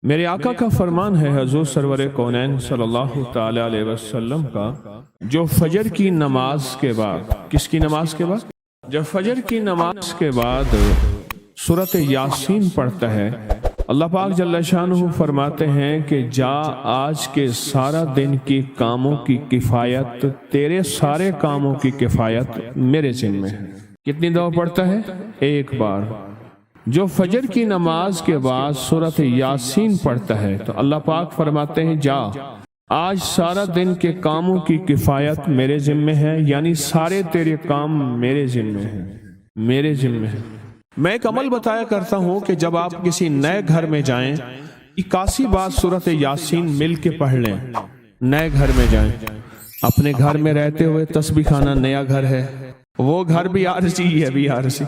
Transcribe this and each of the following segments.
میرے آقا کا فرمان ہے حضور سرور کونین صلی اللہ تعالی علیہ وسلم کا، جو فجر کی نماز کے بعد، کس کی نماز کے بعد؟ جب فجر کی نماز کے بعد سورۃ یاسین پڑھتا ہے، اللہ پاک جل شانہ فرماتے ہیں کہ جا آج کے سارا دن کی کاموں کی کفایت، تیرے سارے کاموں کی کفایت میرے ذمہ ہے۔ کتنی دفعہ پڑھتا ہے؟ ایک بار۔ جو فجر کی نماز کے بعد سورۃ یاسین پڑھتا ہے تو اللہ پاک فرماتے ہیں جا آج سارا دن کے کاموں کی کفایت میرے ذمہ ہے، یعنی سارے تیرے کام میرے ذمہ ہیں، میرے ذمہ ہیں۔ میں ایک عمل بتایا کرتا ہوں کہ جب آپ کسی نئے گھر میں جائیں 81 بار سورۃ یاسین مل کے پڑھ لیں۔ نئے گھر میں جائیں، اپنے گھر میں رہتے ہوئے تسبیح خانہ نیا گھر ہے، وہ گھر بھی عارضی ہے، بھی عارضی،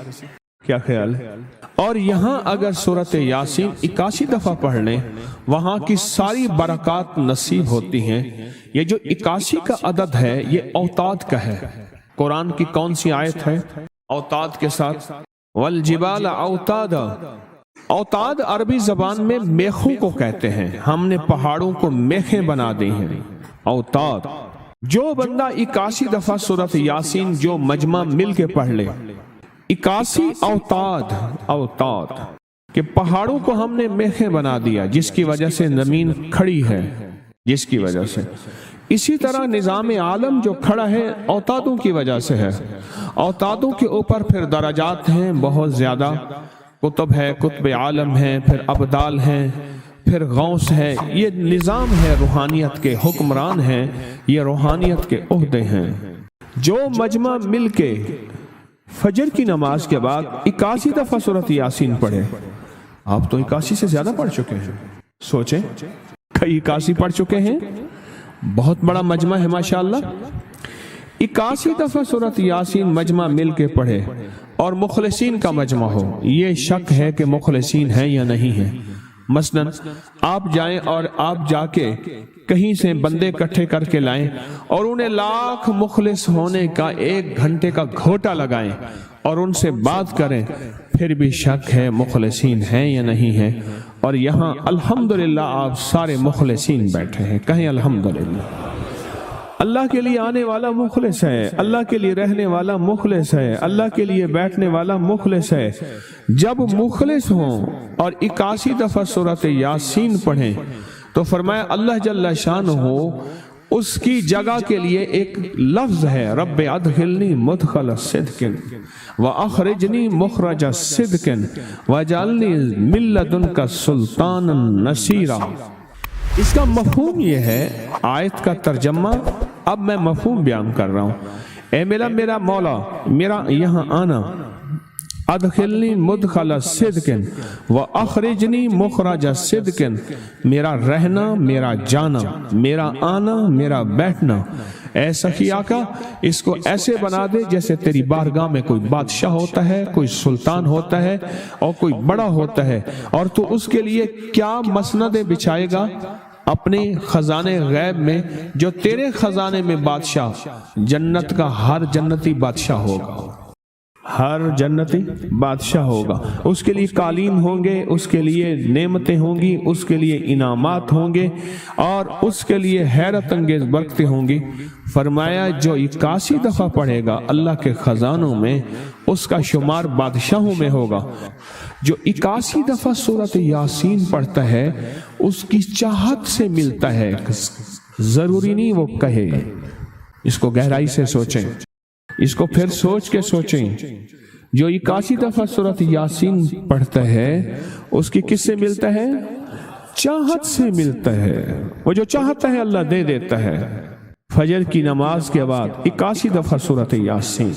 کیا خیال ہے؟ اور یہاں اگر سورۃ یاسین 81 دفعہ پڑھ لیں، وہاں کی ساری برکات نصیب ہوتی ہیں۔ یہ جو 81 کا عدد ہے یہ اوتاد کا ہے۔ قرآن کی کون سی آیت ہے اوتاد کے ساتھ؟ والجبال اوتادا۔ اوتاد عربی زبان میں میخوں کو کہتے ہیں، ہم نے پہاڑوں کو میخیں بنا دی ہیں، اوتاد۔ جو بندہ 81 دفعہ سورۃ یاسین جو مجمع مل کے پڑھ لے، 81 اوتاد، اوتاد کہ پہاڑوں کو ہم نے میخیں بنا دیا، جس کی وجہ سے زمین کھڑی ہے، جس کی وجہ سے۔ اسی طرح نظام عالم جو کھڑا ہے اوتادوں کی وجہ سے ہے۔ اوتادوں کے اوپر پھر درجات ہیں بہت زیادہ، قطب ہے، قطب عالم ہے، پھر ابدال ہیں، پھر غوث ہے۔ یہ نظام ہے، روحانیت کے حکمران ہیں، یہ روحانیت کے عہدے ہیں۔ جو مجمع مل کے فجر کی نماز کے بعد 81 دفعہ سورۃ یاسین پڑھے، آپ تو 81 سے زیادہ پڑھ چکے ہیں، سوچیں کئی 81 پڑھ چکے ہیں، بہت بڑا مجمع ہے ماشاءاللہ۔ 81 دفعہ سورۃ یاسین مجمع مل کے پڑھے اور مخلصین کا مجمع ہو، یہ شک ہے کہ مخلصین ہیں یا نہیں ہیں۔ مثلاً آپ جائیں اور آپ جا کے کہیں سے بندے اکٹھے کر کے لائیں اور انہیں لاکھ مخلص ہونے کا 1 گھنٹے کا گھوٹا لگائیں اور ان سے بات کریں، پھر بھی شک ہے مخلصین ہیں یا نہیں ہیں۔ اور یہاں الحمدللہ آپ سارے مخلصین بیٹھے ہیں، کہیں الحمدللہ۔ اللہ کے لیے آنے والا مخلص ہے، اللہ کے لیے رہنے والا مخلص ہے، اللہ کے لیے بیٹھنے والا مخلص ہے۔ جب مخلص ہوں اور 81 دفعہ سورۃ یاسین پڑھیں تو فرمایا اللہ جل شانہ اس کی جگہ کے لیے ایک لفظ ہے، رب ادخلنی مدخل صدق واخرجنی مخرج صدق واجعلنی من لدنک سلطانا نصیرا۔ اس کا مفہوم یہ ہے، آیت کا ترجمہ اب میں مفہوم بیان کر رہا ہوں۔ اے میرا مولا، میرا یہاں آنا، ادخلنی مدخل صدق واخرجنی مخرج صدق، میرا رہنا، میرا جانا، میرا آنا، میرا بیٹھنا، اے سخی آقا اس کو ایسے بنا دے جیسے تیری بارگاہ میں کوئی بادشاہ ہوتا ہے، کوئی سلطان ہوتا ہے اور کوئی بڑا ہوتا ہے، اور تو اس کے لیے کیا مسندیں بچھائے گا اپنے خزانے غیب میں، جو تیرے خزانے میں بادشاہ، جنت کا ہر جنتی بادشاہ ہوگا، ہر جنتی بادشاہ ہوگا، اس کے لیے قالین ہوں گے، اس کے لیے نعمتیں ہوں گی، اس کے لیے انعامات ہوں گے، اور اس کے لیے حیرت انگیز برکتیں ہوں گی۔ فرمایا جو 81 دفعہ پڑھے گا اللہ کے خزانوں میں، اس کا شمار بادشاہوں میں ہوگا۔ جو 81 دفعہ سورۃ یاسین پڑھتا ہے اس کی چاہت سے ملتا ہے، ضروری نہیں وہ کہے۔ اس کو گہرائی سے سوچیں، اس کو پھر سوچ کے سوچیں۔ جو 81 دفعہ سورۃ یاسین پڑھتا ہے اس کی کس سے ملتا ہے؟ چاہت سے ملتا ہے، وہ جو چاہتا ہے اللہ دے دیتا ہے۔ فجر کی نماز کے بعد 81 دفعہ سورۃ یاسین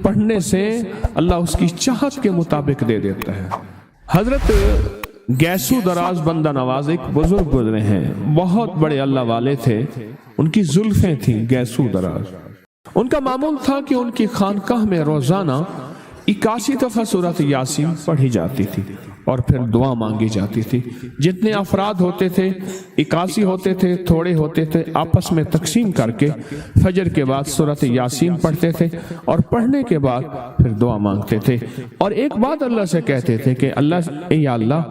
پڑھنے سے اللہ اس کی چاہت کے مطابق دے دیتا ہے۔ حضرت گیسو دراز بندہ نواز ایک بزرگ گزرے ہیں، بہت بڑے اللہ والے تھے، ان کی زلفیں تھیں گیسو دراز۔ ان کا معمول تھا کہ ان کی خانقاہ میں روزانہ 81 دفعہ سورۃ یاسین پڑھی جاتی تھی اور پھر دعا مانگی جاتی تھی۔ جتنے افراد ہوتے تھے 81 ہوتے تھے، تھوڑے ہوتے تھے، آپس میں تقسیم کر کے فجر کے بعد سورۃ یاسین پڑھتے تھے اور پڑھنے کے بعد پھر دعا مانگتے تھے، اور ایک بات اللہ سے کہتے تھے کہ اللہ، یا اللہ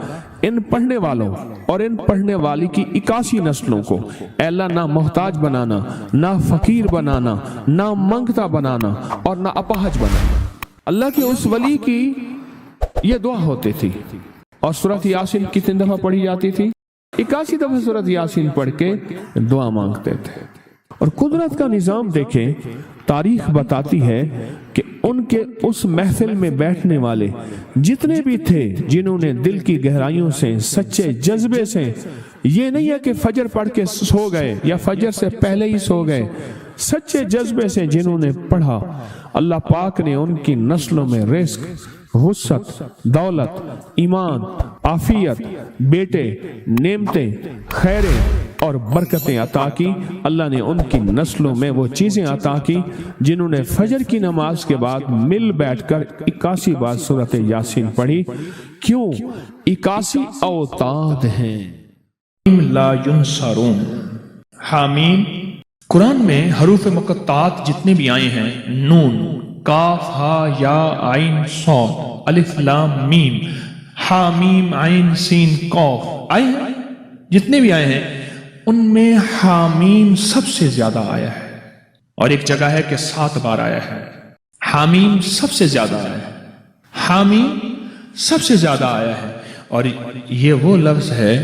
ان پڑھنے والوں اور ان پڑھنے والی کی 81 نسلوں کو اے اللہ نہ محتاج بنانا، نہ فقیر بنانا، نہ منگتا بنانا اور نہ اپاہج بنانا۔ اللہ کے اس ولی کی یہ دعا ہوتی تھی، اور سورۃ یاسین کتنی دفعہ پڑھی جاتی تھی؟ 81 دفعہ سورۃ یاسین پڑھ کے دعا مانگتے تھے۔ اور قدرت کا نظام دیکھیں، تاریخ بتاتی ہے کہ ان کے اس محفل میں بیٹھنے والے جتنے بھی تھے، جنہوں نے دل کی گہرائیوں سے سچے جذبے سے، یہ نہیں ہے کہ فجر پڑھ کے سو گئے یا فجر سے پہلے ہی سو گئے، سچے جذبے سے جنہوں نے پڑھا، اللہ پاک نے ان کی نسلوں میں رزق، وسعت، دولت، ایمان، عافیت، بیٹے، نعمتیں، خیریں اور برکتیں عطا کی۔ اللہ نے ان کی نسلوں میں وہ چیزیں عطا کی جنہوں نے فجر کی نماز کے بعد مل بیٹھ کر 81 بار سورۃ یاسین پڑھی۔ کیوں؟ 81 اوتاد ہیں۔ لا ینصرون، حامیم۔ قرآن میں حروف مقطعات جتنے بھی آئے ہیں، نون، کاف، ہا، یا، عین، صاد، الف، لام، میم، حامیم، عین، سین، قاف آئے ہیں، جتنے بھی آئے ہیں ان میں حامیم سب سے زیادہ آیا ہے، اور ایک جگہ ہے کہ 7 بار آیا ہے۔ حامیم سب سے زیادہ آیا ہے، حامیم سب سے زیادہ آیا ہے۔ اور یہ وہ لفظ ہے،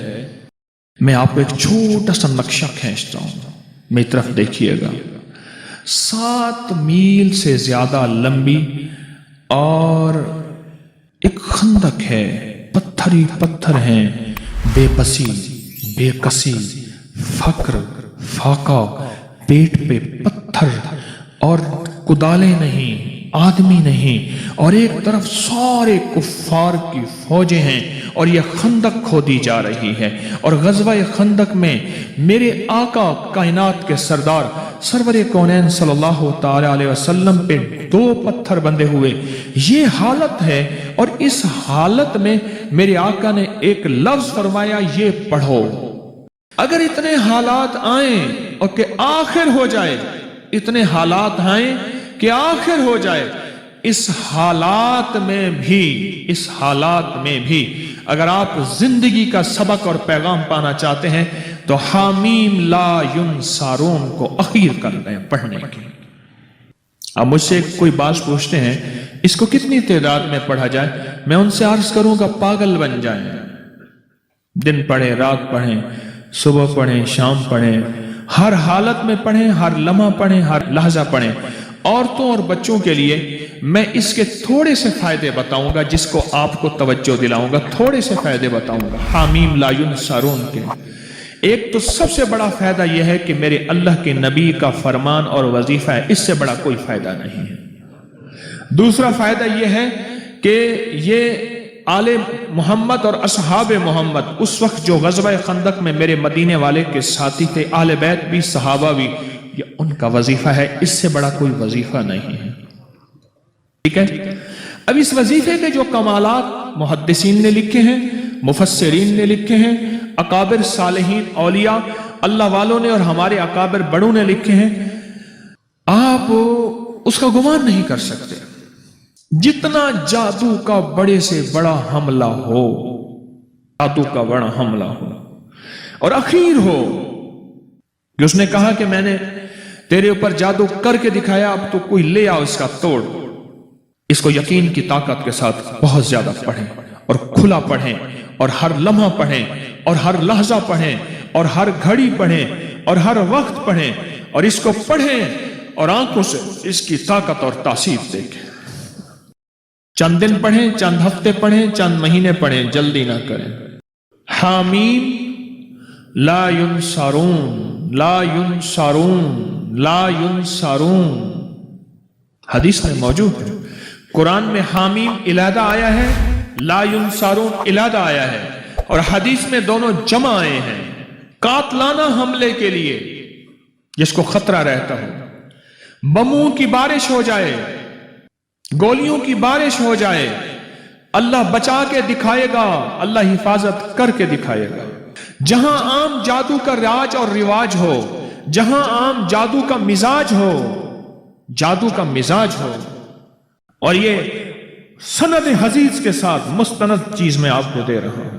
میں آپ کو ایک چھوٹا سا نقشہ کھینچتا ہوں، میری طرف دیکھیے گا۔ 7 میل سے زیادہ لمبی اور ایک خندق ہے، پتھر ہی پتھر ہیں، بے بسی، بے کسی، فقر، فاقہ، پیٹ پہ پتھر اور کدالیں نہیں، آدمی نہیں، اور ایک طرف سارے کفار کی فوجیں ہیں، اور یہ خندق کھودی جا رہی ہے۔ اور غزوہ خندق میں میرے آقا کائنات کے سردار سرور کونین صلی اللہ تعالی علیہ وسلم پہ 2 پتھر بندھے ہوئے، یہ حالت ہے۔ اور اس حالت میں میرے آقا نے ایک لفظ فرمایا، یہ پڑھو۔ اگر اتنے حالات آئیں اور کہ آخر ہو جائے، اتنے حالات آئیں کہ آخر ہو جائے، اس حالات میں بھی اگر آپ زندگی کا سبق اور پیغام پانا چاہتے ہیں تو حامیم لا ینصرون کو اخیر کر لیں پڑھنے کی۔ اب مجھ سے کوئی بات پوچھتے ہیں اس کو کتنی تعداد میں پڑھا جائے، میں ان سے عرض کروں گا پاگل بن جائیں، دن پڑھیں، رات پڑھیں، صبح پڑھیں، شام پڑھیں، ہر حالت میں پڑھیں، ہر لمحہ پڑھیں، ہر لحظہ پڑھیں۔ عورتوں اور بچوں کے لیے میں اس کے تھوڑے سے فائدے بتاؤں گا، جس کو آپ کو توجہ دلاؤں گا، تھوڑے سے فائدے بتاؤں گا حامیم لا ینصرون کے۔ ایک تو سب سے بڑا فائدہ یہ ہے کہ میرے اللہ کے نبی کا فرمان اور وظیفہ ہے، اس سے بڑا کوئی فائدہ نہیں ہے۔ دوسرا فائدہ یہ ہے کہ یہ آل محمد اور اصحاب محمد اس وقت جو غزوہ خندق میں میرے مدینے والے کے ساتھی تھے، آل بیت بھی، صحابہ بھی، یہ ان کا وظیفہ ہے، اس سے بڑا کوئی وظیفہ نہیں ہے۔ ٹھیک ہے؟ اب اس وظیفے کے جو کمالات محدثین نے لکھے ہیں، مفسرین نے لکھے ہیں، اکابر صالحین اولیاء اللہ والوں نے اور ہمارے اکابر بڑوں نے لکھے ہیں، آپ اس کا گمان نہیں کر سکتے۔ جتنا جادو کا بڑے سے بڑا حملہ ہو، جادو کا بڑا حملہ ہو اور اخیر ہو کہ اس نے کہا کہ میں نے تیرے اوپر جادو کر کے دکھایا، اب تو کوئی لے آ اس کا توڑ، اس کو یقین کی طاقت کے ساتھ بہت زیادہ پڑھیں اور کھلا پڑھیں اور ہر لمحہ پڑھیں اور ہر لحظہ پڑھیں اور ہر گھڑی پڑھیں اور ہر وقت پڑھیں، اور اس کو پڑھیں اور آنکھوں سے اس کی طاقت اور تاثیر دیکھیں۔ چند دن پڑھیں، چند ہفتے پڑھیں، چند مہینے پڑھیں، جلدی نہ کریں۔ حامیم لا ینصرون، لا ینصرون، لا ینصرون، حدیث میں موجود ہے۔ قرآن میں حامیم علیحدہ آیا ہے، لا ینصرون علیحدہ آیا ہے، اور حدیث میں دونوں جمع آئے ہیں قاتلانہ حملے کے لیے جس کو خطرہ رہتا ہو، بموں کی بارش ہو جائے، گولیوں کی بارش ہو جائے، اللہ بچا کے دکھائے گا، اللہ حفاظت کر کے دکھائے گا۔ جہاں عام جادو کا راج اور رواج ہو، جہاں عام جادو کا مزاج ہو، جادو کا مزاج ہو، اور یہ سند حدیث کے ساتھ مستند چیز میں آپ کو دے رہا ہوں،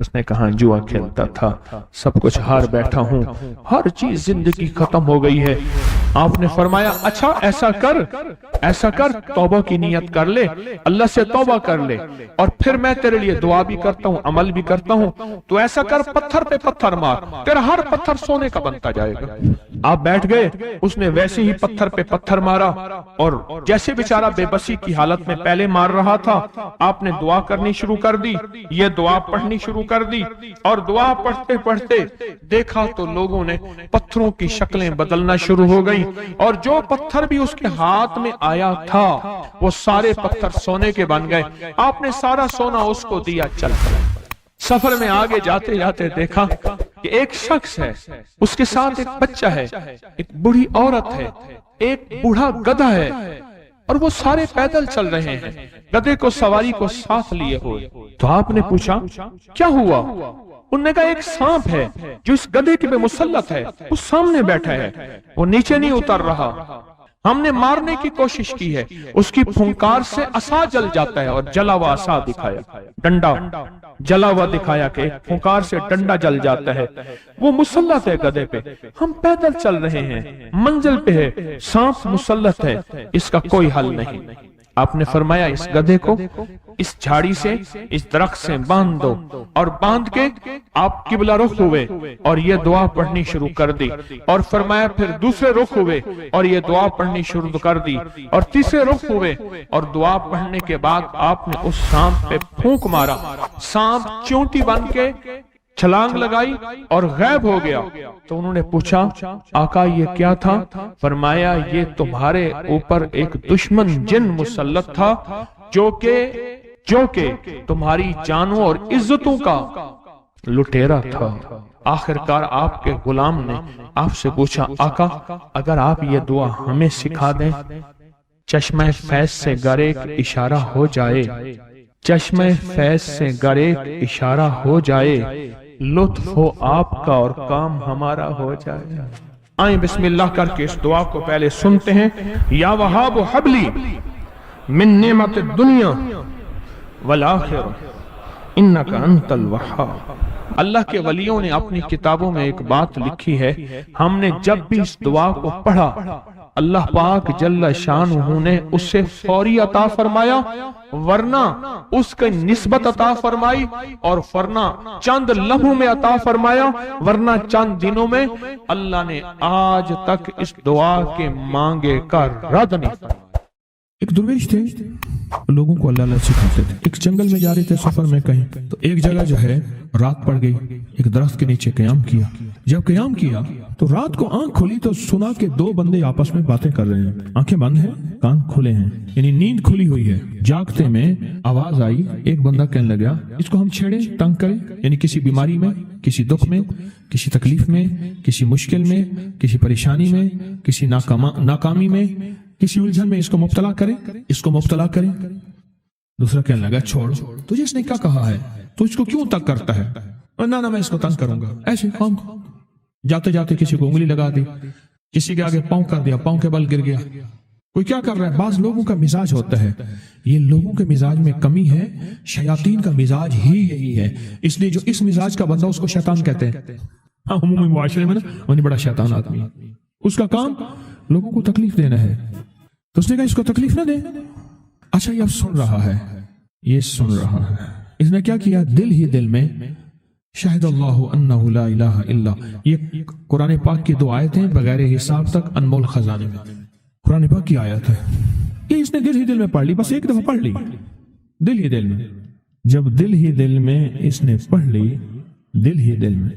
اس نے کہا جوا کھیلتا تھا، سب کچھ ہار بیٹھا ہوں، ہر چیز زندگی ختم ہو گئی ہے۔ آپ نے فرمایا اچھا ایسا کر توبہ کی نیت کر لے، اللہ سے توبہ کر لے، اور پھر میں تیرے لیے دعا بھی کرتا ہوں، عمل بھی کرتا ہوں، تو ایسا کر پتھر پہ پتھر مار، تیرا ہر پتھر سونے کا بنتا جائے گا۔ آپ بیٹھ گئے، اس نے ویسے ہی پتھر پہ پتھر مارا، اور جیسے بیچارہ بے بسی کی حالت میں پہلے مار رہا تھا، آپ نے دعا کرنی شروع کر دی، یہ دعا پڑھنی شروع کر دی، اور دعا پڑھتے پڑھتے دیکھا تو لوگوں نے پتھروں کی شکلیں بدلنا شروع ہو گئی، اور جو پتھر بھی اس کے ہاتھ میں آیا تھا وہ سارے پتھر سونے کے بن گئے۔ آپ نے سارا سونا اس کو دیا، چل پڑا۔ سفر میں آگے جاتے جاتے دیکھا کہ ایک شخص ہے، اس کے ساتھ ایک بچہ ہے، ایک بوڑھی عورت ہے، ایک بوڑھا گدھا ہے، اور وہ سارے پیدل چل رہے ہیں، گدھے کو سواری کو ساتھ لیے ہوئے۔ تو آپ نے پوچھا کیا ہوا؟ انہوں نے کہا ایک سانپ ہے جو اس گدھے کے پہ مسلط ہے، وہ سامنے بیٹھا ہے، وہ نیچے نہیں اتر رہا، ہم نے مارنے کی کوشش کی ہے، اس کی پھنکار سے عصا جل جاتا ہے، اور جلا ہوا عصا دکھایا، ڈنڈا جلا ہوا دکھایا کہ ایک پھنکار سے ڈنڈا جل جاتا ہے، وہ مسلط ہے گدھے پہ، ہم پیدل چل رہے ہیں، منزل پہ ہے، سانپ مسلط ہے، اس کا کوئی حل نہیں۔ آپ نے فرمایا اس گدھے کو اس جھاڑی سے، اس درخت سے باندھ دو، اور باندھ کے آپ قبلہ رخ ہوئے اور یہ دعا پڑھنی شروع کر دی، اور فرمایا پھر دوسرے رخ ہوئے اور یہ دعا پڑھنی شروع کر دی، اور تیسرے رخ ہوئے، اور دعا پڑھنے کے بعد آپ نے اس سانپ پہ پھونک مارا، سانپ چونٹی بن کے چھلانگ لگائی اور غائب ہو گیا۔ تو انہوں نے پوچھا آقا یہ کیا تھا؟ فرمایا یہ تمہارے اوپر ایک دشمن جن مسلط تھا جو کہ تمہاری جانوں اور عزتوں کا لٹیرا تھا۔ آخرکار آپ کے غلام نے آپ سے پوچھا آقا اگر آپ یہ دعا ہمیں سکھا دیں، چشمہ فیض سے گر ایک اشارہ ہو جائے، چشمہ فیض سے گر ایک اشارہ ہو جائے، لطف ہو آپ کا اور کام ہمارا ہو جائے۔ آئیں بسم اللہ کر کے اس دعا کو پہلے سنتے ہیں۔ یا وہاب حبلی من نعمت الدنیا والآخرہ انک انت الوہاب۔ اللہ کے ولیوں نے اپنی کتابوں میں ایک بات لکھی ہے، ہم نے جب بھی اس دعا کو پڑھا اللہ پاک جل شانہ نے اسے فوری عطا فرمایا، ورنہ اس کی نسبت عطا فرمائی، اور ورنہ چند لمحوں میں عطا فرمایا، ورنہ چند دنوں میں۔ اللہ نے آج تک اس دعا کے مانگے کا رد نہیں فرمایا۔ ایک درویش تھے، لوگوں کو اللہ اللہ سکھاتے تھے۔ ایک جنگل میں جا رہے تھے سفر میں کہیں، تو ایک جگہ جو ہے رات پڑ گئی، ایک درخت کے نیچے قیام کیا۔ جب قیام کیا تو رات کو آنکھ کھلی تو سنا کہ دو بندے آپس میں باتیں کر رہے ہیں، آنکھیں بند ہیں، کان کھلے ہیں، یعنی نیند کھلی ہوئی ہے۔ جاگتے میں آواز آئی، ایک بندہ کہنے لگا اس کو ہم چھیڑیں، تنگ کریں، یعنی کسی بیماری میں، کسی دکھ میں، کسی تکلیف میں، کسی مشکل میں، کسی پریشانی میں، کسی ناکامی میں، کسی الجھن میں اس کو مبتلا کریں، اس کو مبتلا کریں۔ دوسرا کہنے لگا چھوڑ، تجھے اس نے کیا کہا ہے، تو اس کو کیوں تنگ کرتا ہے؟ نہ میں اس کو تنگ کروں گا، ایسے کام۔ جاتے جاتے کسی کو انگلی لگا دی، کسی کے آگے پاؤں کر دیا، پاؤں کے بل گر گیا۔ کوئی کیا کر رہا ہے؟ بعض لوگوں کا مزاج ہوتا ہے، یہ لوگوں کے مزاج میں کمی ہے، شیاطین کا مزاج ہی یہی ہے، اس لیے جو اس مزاج کا بندہ اس کو شیطان کہتے ہیں۔ عمومی معاشرے میں نا بڑا شیطان آدمی، اس کا کام لوگوں کو تکلیف دینا ہے، تو اس نے کہا اس کو تکلیف نہ دے۔ اچھا یہ اب سن رہا ہے، یہ سن رہا ہے، اس نے کیا کیا؟ دل ہی دل میں شاہد اللہ انہ لا الہ الا، یہ قرآن پاک کی دو آیتیں بغیر حساب تک انمول خزانے میں، قرآن پاک کی آیت ہے، یہ اس نے دل ہی دل میں پڑھ لی، بس ایک دفعہ پڑھ لی دل ہی دل میں۔ جب دل ہی دل میں اس نے پڑھ لی، دل ہی دل میں،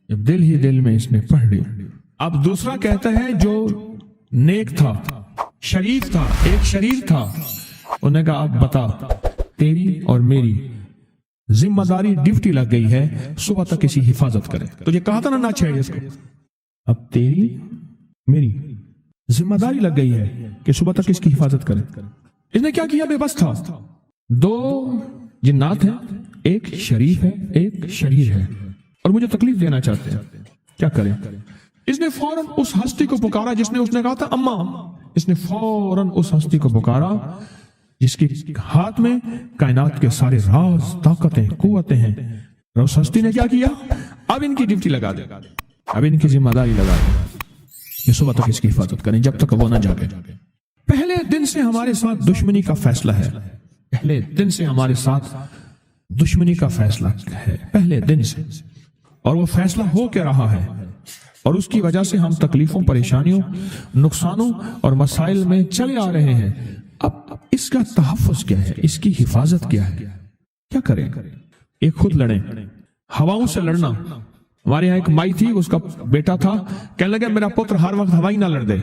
جب دل ہی دل میں اس نے پڑھ لی، اب دوسرا کہتا ہے جو نیک تھا، شریف تھا، ایک شریف تھا، انہوں نے کہا اب بتا، تیری اور میری ذمہ داری ڈیوٹی لگ گئی ہے، صبح تک کسی حفاظت کرے، تجھے کہا تھا نہ چھیڑے اس کو، اب تیری میری ذمہ داری لگ گئی ہے کہ صبح تک اس کی حفاظت کرے۔ اس نے کیا کیا؟ بے بس تھا، دو جنات ہیں، ایک شریف ہے ایک شریر ہے، اور مجھے تکلیف دینا چاہتے ہیں، کیا کریں؟ اس نے فوراً اس ہستی کو پکارا جس نے اس نے کہا تھا اماں، اس نے فوراً اس ہستی کو پکارا جس کے ہاتھ میں کائنات کے سارے راز، طاقتیں، قوتیں ہیں، اور اس ہستی نے کیا کیا؟ اب ان کی ڈیوٹی لگا دے، اب ان کی ذمہ داری لگا دے کہ صبح تک اس کی حفاظت کریں جب تک وہ نہ جاگے۔ پہلے دن سے ہمارے ساتھ دشمنی کا فیصلہ ہے، پہلے دن سے ہمارے ساتھ دشمنی کا فیصلہ ہے، پہلے دن سے، اور وہ فیصلہ ہو کے رہا ہے، اور اس کی وجہ سے ہم تکلیفوں، پریشانیوں، نقصانوں اور مسائل میں چلے آ رہے ہیں۔ اب اس کا تحفظ کیا ہے؟ اس کی حفاظت کیا ہے؟ کیا کریں؟ ایک خود لڑیں، ہواؤں سے لڑنا۔ ہمارے یہاں ایک مائی تھی، اس کا بیٹا تھا، کہنے لگا میرا پتر ہر وقت ہوائی نہ لڑ دے،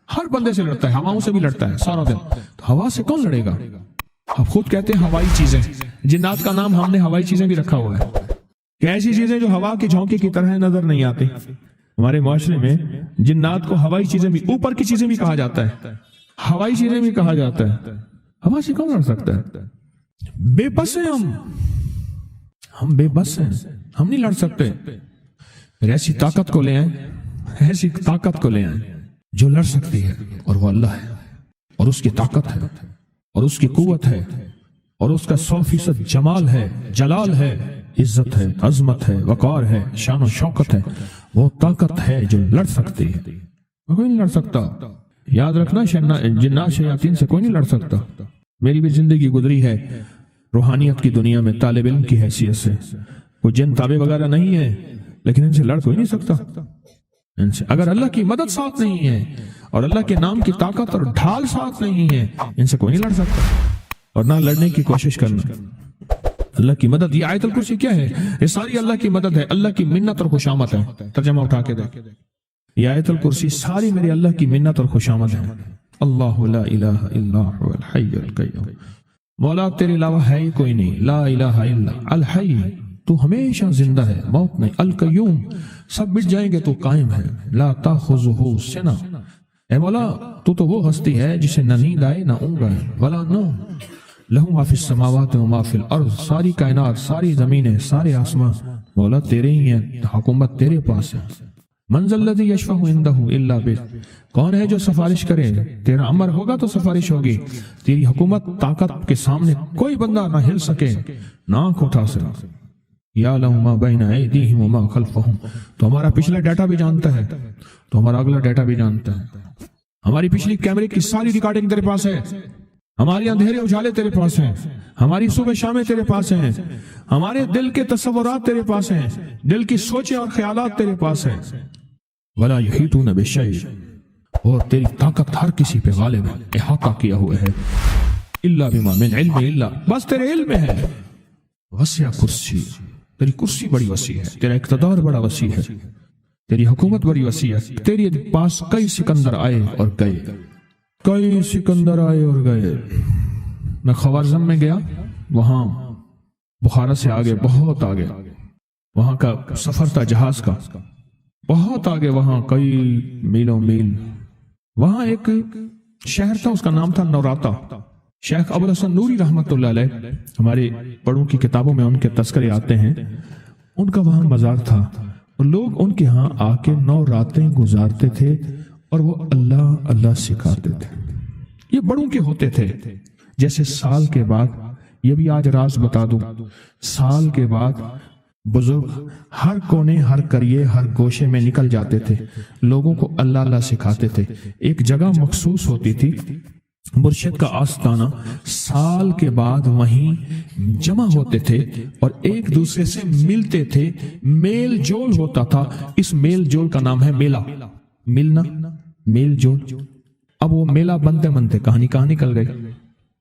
ہر بندے سے لڑتا ہے، ہواؤں سے بھی لڑتا ہے سارا دن، تو ہوا سے کون لڑے گا؟ اب خود کہتے ہیں ہوائی چیزیں، جنات کا نام ہم نے ہوائی چیزیں بھی رکھا ہوا ہے کہ ایسی چیزیں جو ہوا کے جھونکے کی طرح نظر نہیں آتی۔ ہمارے معاشرے میں جنات کو ہوائی چیزیں بھی، اوپر کی چیزیں بھی کہا جاتا ہے، ہوائی چیزیں بھی کہا جاتا ہے۔ ہوا سے کون لڑ سکتا ہے؟ بے بس ہیں ہم بے بس ہیں، ہم نہیں لڑ سکتے۔ پھر ایسی طاقت کو لے آئیں، ایسی طاقت کو لے آئیں جو لڑ سکتی ہے، اور وہ اللہ ہے، اور اس کی طاقت ہے، اور اس کی قوت ہے، اور اس کا 100% جمال ہے، جلال ہے، عزت ہے، عظمت ہے، وقار ہے، شان و شوکت ہے۔ وہ طاقت ہے جو لڑ سکتی ہے، کوئی نہیں لڑ سکتا۔ یاد رکھنا، جنات شیاطین سے کوئی نہیں لڑ سکتا۔ میری بھی زندگی گزری ہے روحانیت کی دنیا میں طالب علم کی حیثیت سے، کوئی جن تابع وغیرہ نہیں ہے، لیکن ان سے لڑ کوئی نہیں سکتا۔ ان سے اگر اللہ کی مدد ساتھ نہیں ہے اور اللہ کے نام کی طاقت اور ڈھال ساتھ نہیں ہے، ان سے کوئی نہیں لڑ سکتا، اور نہ لڑنے کی کوشش کرنا۔ اللہ کی مدد، یہ آیت الکرسی کیا ہے؟ یہ ساری اللہ کی مدد ہے، اللہ کی منت اور خوشامد ہے۔ ترجمہ اٹھا کے دیکھ، یہ آیت الکرسی ساری میری اللہ کی منت اور خوشامد ہے۔ اللہ لا الہ الا هو الحی القیوم، مولا تیرے علاوہ ہے ہی کوئی نہیں، لا الہ الا الحی، تو ہمیشہ زندہ ہے، موت نہیں، القیوم، سب مٹ جائیں گے تو قائم ہے، لا تاخذہ سنہ، اے مولا تو وہ ہستی ہے جسے نہ نیند آئے نہ اونگ آئے، ولا نوم، لہو ما فی السماوات و ما فی الارض، ساری کائنات، ساری زمینیں، سارے آسمان مولا تیرے ہی ہیں، حکومت تیرے پاس ہے۔ من ذا الذی یشفع عندہ الا بإذنہ، کون ہے جو سفارش کرے؟ تیرا امر ہوگا تو سفارش ہوگی۔ تیری حکومت، طاقت کے سامنے کوئی بندہ نہ ہل سکے، نہ آنکھ اٹھا سکے۔ یعلم ما بین ایدیہم وما خلفہم، تو ہمارا پچھلا ڈیٹا بھی جانتا ہے، تو ہمارا اگلا ڈیٹا بھی جانتا ہے۔ ہماری پچھلی کیمرے کی ساری ریکارڈنگ تیرے پاس ہے، ہماری اندھیرے اجالے تیرے پاس ہیں، ہماری صبح شامیں تیرے پاس ہیں، ہمارے دل کے تصورات تیرے پاس ہیں، دل کی سوچیں اور خیالات تیرے پاس ہیں۔ ولا یحیطون بشیء، اور تیری طاقت ہر کسی پہ غالب ہے، احاطہ کیا ہوا ہے، الا بما من علم، الا بس تیرے علم میں ہے۔ وسع کرسی، تیری کرسی بڑی وسیع ہے، تیرا اقتدار بڑا وسیع ہے، تیری حکومت بڑی وسیع ہے۔ تیرے پاس کئی سکندر آئے اور گئے، کئی سکندر آئے اور گئے۔ میں خوارزم میں گیا، وہاں بخارا سے آگے، بہت آگے، وہاں کا سفر تھا جہاز کا، بہت آگے، وہاں کئی میلوں میل، وہاں ایک شہر تھا، اس کا نام تھا نوراتا۔ شیخ ابو الحسن نوری رحمت اللہ علیہ، ہمارے بڑوں کی کتابوں میں ان کے تذکرے آتے ہیں، ان کا وہاں مزار تھا، اور لوگ ان کے ہاں آ کے 9 راتیں گزارتے تھے، اور وہ اللہ اللہ سکھاتے تھے۔ یہ بڑوں کے ہوتے تھے، جیسے سال کے بعد، یہ بھی آج راز بتا دوں، سال کے بعد بزرگ ہر کونے، ہر کریے، ہر گوشے میں نکل جاتے تھے، لوگوں کو اللہ اللہ سکھاتے تھے۔ ایک جگہ مخصوص ہوتی تھی، مرشد کا آستانہ، سال کے بعد وہیں جمع ہوتے تھے اور ایک دوسرے سے ملتے تھے، میل جول ہوتا تھا۔ اس میل جول کا نام ہے میلہ، ملنا، میل جول۔ اب وہ میلہ بنتے بنتے کہاں نکل گئی،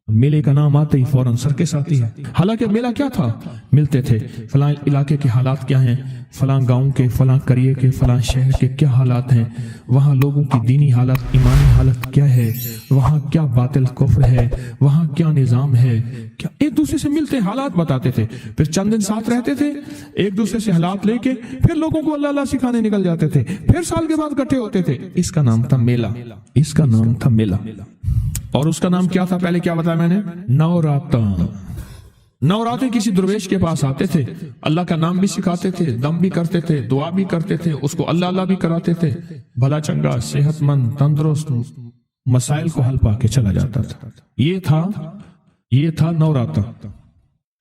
میلے کا نام آتے ہی فوراً سرکس آتی ہے۔ حالانکہ میلہ کیا تھا؟ ملتے تھے، فلاں علاقے کے حالات کیا ہیں، فلاں گاؤں کے، فلاں قریے کے، فلاں شہر کے کیا حالات ہیں، وہاں لوگوں کی دینی حالت، ایمانی حالت کیا ہے، وہاں کیا باطل کفر ہے، وہاں کیا نظام ہے، کیا ایک دوسرے سے ملتے حالات بتاتے تھے۔ پھر چند دن ساتھ رہتے تھے، ایک دوسرے سے حالات لے کے پھر لوگوں کو اللہ اللہ سکھانے نکل جاتے تھے، پھر سال کے بعد اکٹھے ہوتے تھے۔ اس کا نام تھا میلہ، اس کا نام تھا میلہ۔ اور اس کا نام کیا تھا؟ پہلے کیا بتایا میں نے؟ نوراتاں۔ نوراتیں کسی درویش کے پاس آتے تھے، اللہ کا نام بھی سکھاتے تھے، دم بھی کرتے تھے، دعا بھی کرتے تھے، اس کو اللہ اللہ بھی کراتے تھے، بھلا چنگا، صحت مند، تندرست، مسائل کو حل پا کے چلا جاتا تھا۔ یہ تھا نوراتاں۔